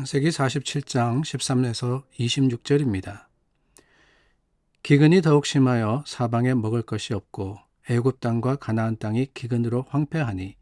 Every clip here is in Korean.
창세기 47장 13에서 26절입니다. 기근이 더욱 심하여 사방에 먹을 것이 없고 애굽 땅과 가나안 땅이 기근으로 황폐하니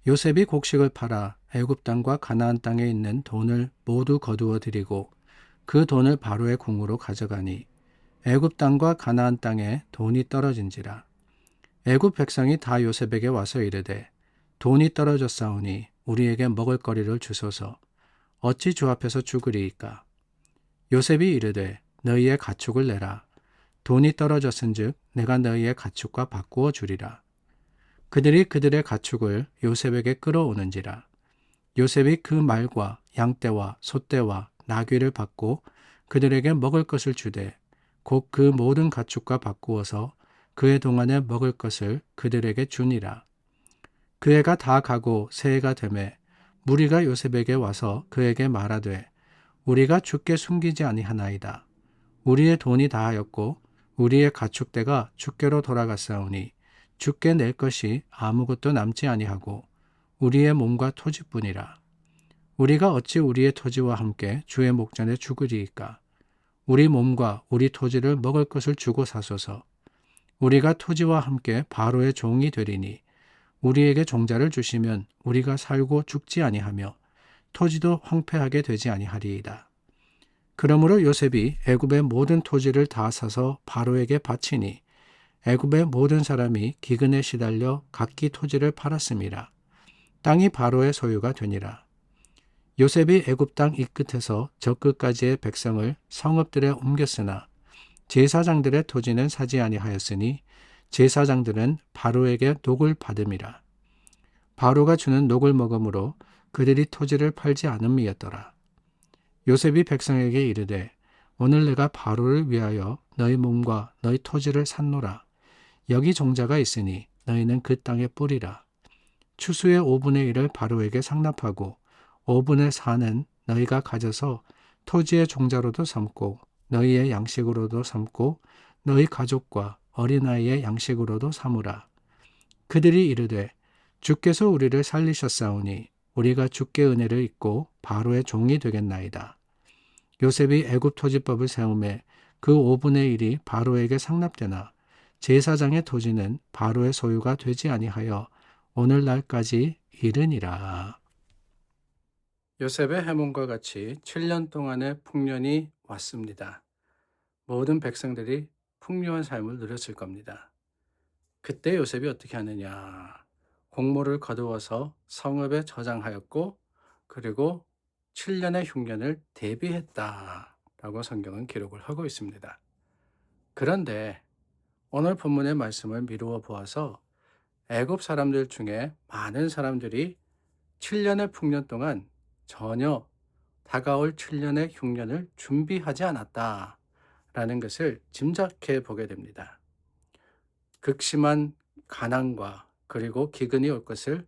요셉이 곡식을 팔아 애굽 땅과 가나안 땅에 있는 돈을 모두 거두어 들이고 그 돈을 바로의 궁으로 가져가니 애굽 땅과 가나안 땅에 돈이 떨어진지라. 애굽 백성이 다 요셉에게 와서 이르되 돈이 떨어졌사오니 우리에게 먹을 거리를 주소서. 어찌 주 앞에서 죽으리이까? 요셉이 이르되 너희의 가축을 내라. 돈이 떨어졌은즉 내가 너희의 가축과 바꾸어 주리라. 그들이 그들의 가축을 요셉에게 끌어오는지라. 요셉이 그 말과 양떼와 소떼와 나귀를 받고 그들에게 먹을 것을 주되 곧 그 모든 가축과 바꾸어서 그해 동안에 먹을 것을 그들에게 주니라. 그 해가 다 가고 새해가 되매 무리가 요셉에게 와서 그에게 말하되 우리가 주께 숨기지 아니하나이다. 우리의 돈이 다하였고 우리의 가축대가 주께로 돌아갔사오니 주께 낼 것이 아무것도 남지 아니하고 우리의 몸과 토지뿐이라. 우리가 어찌 우리의 토지와 함께 주의 목전에 죽으리이까? 우리 몸과 우리 토지를 먹을 것을 주고 사소서. 우리가 토지와 함께 바로의 종이 되리니 우리에게 종자를 주시면 우리가 살고 죽지 아니하며 토지도 황폐하게 되지 아니하리이다. 그러므로 요셉이 애굽의 모든 토지를 다 사서 바로에게 바치니 애굽의 모든 사람이 기근에 시달려 각기 토지를 팔았음이라. 땅이 바로의 소유가 되니라. 요셉이 애굽 땅 이 끝에서 저 끝까지의 백성을 성읍들에 옮겼으나 제사장들의 토지는 사지 아니하였으니 제사장들은 바로에게 녹을 받음이라. 바로가 주는 녹을 먹음으로 그들이 토지를 팔지 않음이었더라. 요셉이 백성에게 이르되 오늘 내가 바로를 위하여 너희 몸과 너희 토지를 샀노라. 여기 종자가 있으니 너희는 그 땅에 뿌리라. 추수의 5분의 1을 바로에게 상납하고 5분의 4는 너희가 가져서 토지의 종자로도 삼고 너희의 양식으로도 삼고 너희 가족과 어린아이의 양식으로도 삼으라. 그들이 이르되 주께서 우리를 살리셨사오니 우리가 주께 은혜를 입고 바로의 종이 되겠나이다. 요셉이 애굽 토지법을 세우매 그 5분의 1이 바로에게 상납되나 제사장의 토지는 바로의 소유가 되지 아니하여 오늘날까지 이르니라. 요셉의 해몽과 같이 7년 동안의 풍년이 왔습니다. 모든 백성들이 풍요한 삶을 누렸을 겁니다. 그때 요셉이 어떻게 하느냐? 곡물을 거두어서 성읍에 저장하였고 그리고 7년의 흉년을 대비했다라고 성경은 기록을 하고 있습니다. 그런데 오늘 본문의 말씀을 미루어 보아서 애굽 사람들 중에 많은 사람들이 7년의 풍년 동안 전혀 다가올 7년의 흉년을 준비하지 않았다라는 것을 짐작해 보게 됩니다. 극심한 가난과 그리고 기근이 올 것을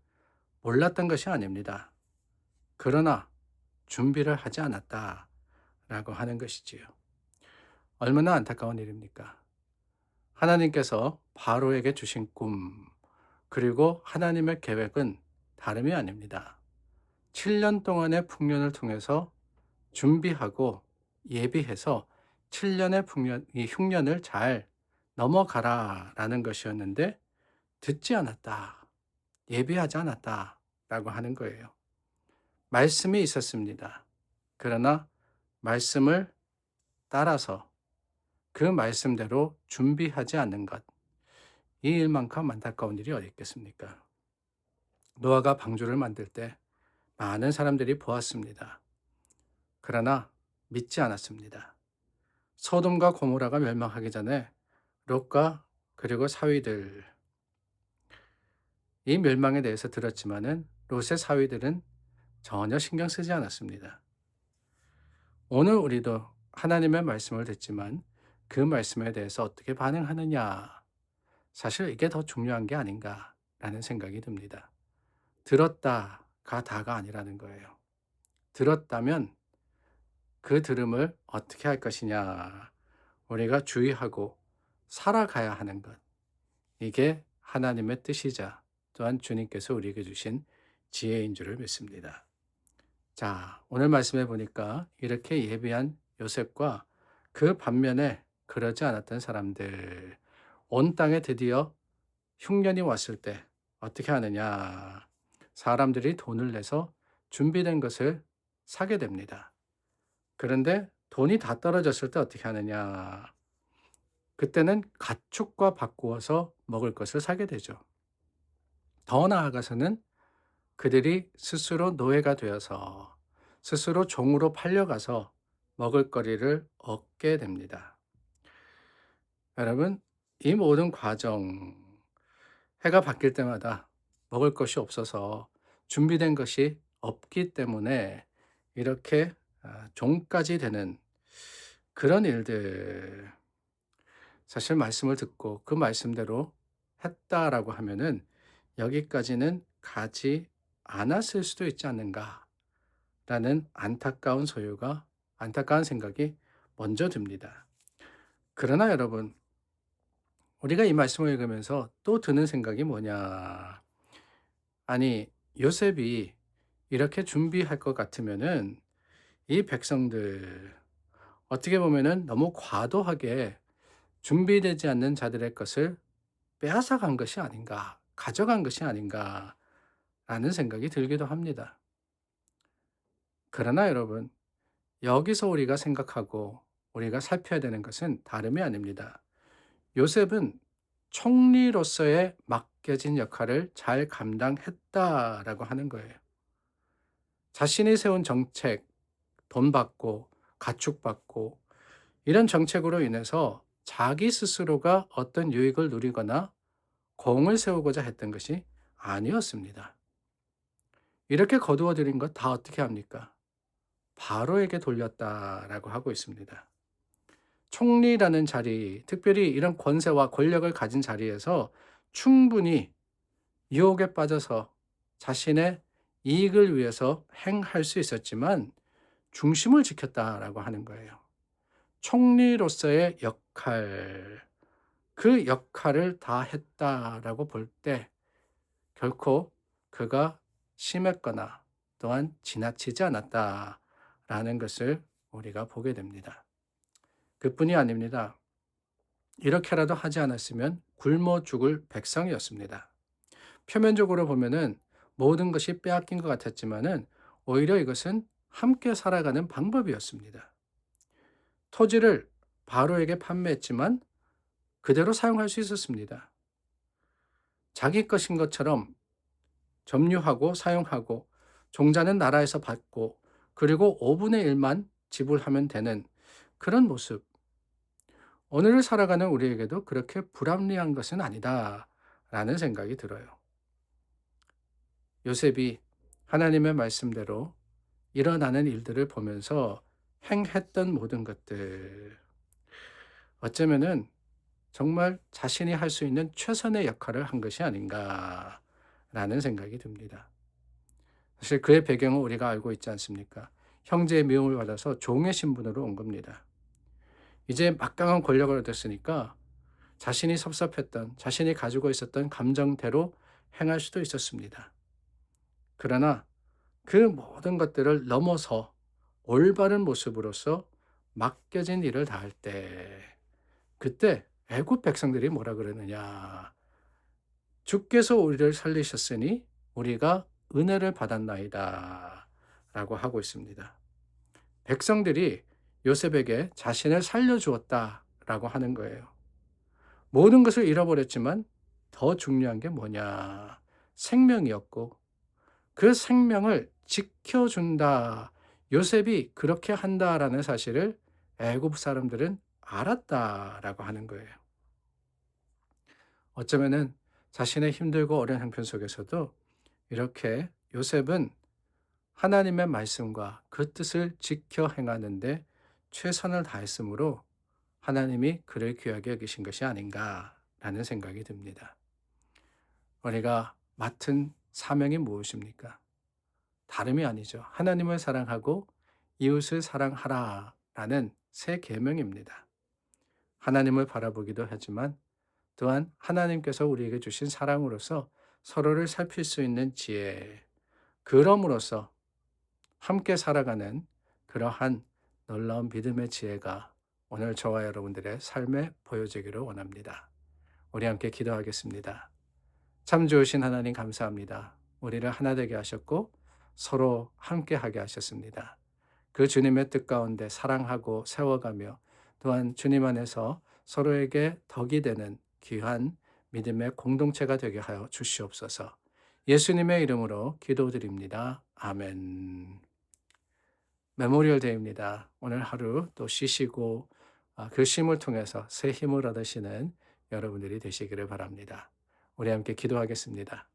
몰랐던 것이 아닙니다. 그러나 준비를 하지 않았다라고 하는 것이지요. 얼마나 안타까운 일입니까? 하나님께서 바로에게 주신 꿈, 그리고 하나님의 계획은 다름이 아닙니다. 7년 동안의 풍년을 통해서 준비하고 예비해서 7년의 이 흉년을 잘 넘어가라라는 것이었는데 듣지 않았다, 예비하지 않았다라고 하는 거예요. 말씀이 있었습니다. 그러나 말씀을 따라서 그 말씀대로 준비하지 않는 것, 이 일만큼 안타까운 일이 어디 있겠습니까? 노아가 방주를 만들 때 많은 사람들이 보았습니다. 그러나 믿지 않았습니다. 소돔과 고모라가 멸망하기 전에 롯과 그리고 사위들, 이 멸망에 대해서 들었지만은 롯의 사위들은 전혀 신경 쓰지 않았습니다. 오늘 우리도 하나님의 말씀을 듣지만 그 말씀에 대해서 어떻게 반응하느냐, 사실 이게 더 중요한 게 아닌가라는 생각이 듭니다. 들었다가 다가 아니라는 거예요. 들었다면 그 들음을 어떻게 할 것이냐, 우리가 주의하고 살아가야 하는 것, 이게 하나님의 뜻이자 또한 주님께서 우리에게 주신 지혜인 줄을 믿습니다. 자, 오늘 말씀해 보니까 이렇게 예비한 요셉과 그 반면에 그러지 않았던 사람들, 온 땅에 드디어 흉년이 왔을 때 어떻게 하느냐. 사람들이 돈을 내서 준비된 것을 사게 됩니다. 그런데 돈이 다 떨어졌을 때 어떻게 하느냐. 그때는 가축과 바꾸어서 먹을 것을 사게 되죠. 더 나아가서는 그들이 스스로 노예가 되어서 스스로 종으로 팔려가서 먹을거리를 얻게 됩니다. 여러분, 이 모든 과정, 해가 바뀔 때마다 먹을 것이 없어서 준비된 것이 없기 때문에 이렇게 종까지 되는 그런 일들, 사실 말씀을 듣고 그 말씀대로 했다라고 하면은 여기까지는 가지 않았을 수도 있지 않는가라는 안타까운 생각이 먼저 듭니다. 그러나 여러분, 우리가 이 말씀을 읽으면서 또 드는 생각이 뭐냐. 아니, 요셉이 이렇게 준비할 것 같으면은 이 백성들, 어떻게 보면은 너무 과도하게 준비되지 않는 자들의 것을 빼앗아 간 것이 아닌가, 가져간 것이 아닌가라는 생각이 들기도 합니다. 그러나 여러분, 여기서 우리가 생각하고 우리가 살펴야 되는 것은 다름이 아닙니다. 요셉은 총리로서의 맡겨진 역할을 잘 감당했다라고 하는 거예요. 자신이 세운 정책, 돈 받고 가축 받고 이런 정책으로 인해서 자기 스스로가 어떤 유익을 누리거나 공을 세우고자 했던 것이 아니었습니다. 이렇게 거두어 들인 것 다 어떻게 합니까? 바로에게 돌렸다라고 하고 있습니다. 총리라는 자리, 특별히 이런 권세와 권력을 가진 자리에서 충분히 유혹에 빠져서 자신의 이익을 위해서 행할 수 있었지만 중심을 지켰다라고 하는 거예요. 총리로서의 역할, 그 역할을 다 했다라고 볼 때 결코 그가 심했거나 또한 지나치지 않았다라는 것을 우리가 보게 됩니다. 그뿐이 아닙니다. 이렇게라도 하지 않았으면 굶어 죽을 백성이었습니다. 표면적으로 보면은 모든 것이 빼앗긴 것 같았지만은 오히려 이것은 함께 살아가는 방법이었습니다. 토지를 바로에게 판매했지만 그대로 사용할 수 있었습니다. 자기 것인 것처럼 점유하고 사용하고 종자는 나라에서 받고 그리고 5분의 1만 지불하면 되는 그런 모습. 오늘을 살아가는 우리에게도 그렇게 불합리한 것은 아니다라는 생각이 들어요. 요셉이 하나님의 말씀대로 일어나는 일들을 보면서 행했던 모든 것들, 어쩌면은 정말 자신이 할 수 있는 최선의 역할을 한 것이 아닌가라는 생각이 듭니다. 사실 그의 배경은 우리가 알고 있지 않습니까? 형제의 미움을 받아서 종의 신분으로 온 겁니다. 이제 막강한 권력을 얻었으니까 자신이 섭섭했던, 자신이 가지고 있었던 감정대로 행할 수도 있었습니다. 그러나 그 모든 것들을 넘어서 올바른 모습으로서 맡겨진 일을 다할 때, 그때 애굽 백성들이 뭐라 그러느냐. 주께서 우리를 살리셨으니 우리가 은혜를 받았나이다. 라고 하고 있습니다. 백성들이 요셉에게 자신을 살려주었다. 라고 하는 거예요. 모든 것을 잃어버렸지만 더 중요한 게 뭐냐. 생명이었고 그 생명을 지켜준다. 요셉이 그렇게 한다라는 사실을 애굽 사람들은 알았다라고 하는 거예요. 어쩌면은 자신의 힘들고 어려운 형편 속에서도 이렇게 요셉은 하나님의 말씀과 그 뜻을 지켜 행하는데 최선을 다했으므로 하나님이 그를 귀하게 여기신 것이 아닌가라는 생각이 듭니다. 우리가 맡은 사명이 무엇입니까? 다름이 아니죠. 하나님을 사랑하고 이웃을 사랑하라라는 새 계명입니다. 하나님을 바라보기도 하지만 또한 하나님께서 우리에게 주신 사랑으로서 서로를 살필 수 있는 지혜, 그럼으로써 함께 살아가는 그러한 놀라운 믿음의 지혜가 오늘 저와 여러분들의 삶에 보여지기를 원합니다. 우리 함께 기도하겠습니다. 참 좋으신 하나님 감사합니다. 우리를 하나 되게 하셨고 서로 함께하게 하셨습니다. 그 주님의 뜻 가운데 사랑하고 세워가며 또한 주님 안에서 서로에게 덕이 되는 귀한 믿음의 공동체가 되게 하여 주시옵소서. 예수님의 이름으로 기도드립니다. 아멘. 메모리얼 데이입니다. 오늘 하루 또 쉬시고 그 쉼을 통해서 새 힘을 얻으시는 여러분들이 되시기를 바랍니다. 우리 함께 기도하겠습니다.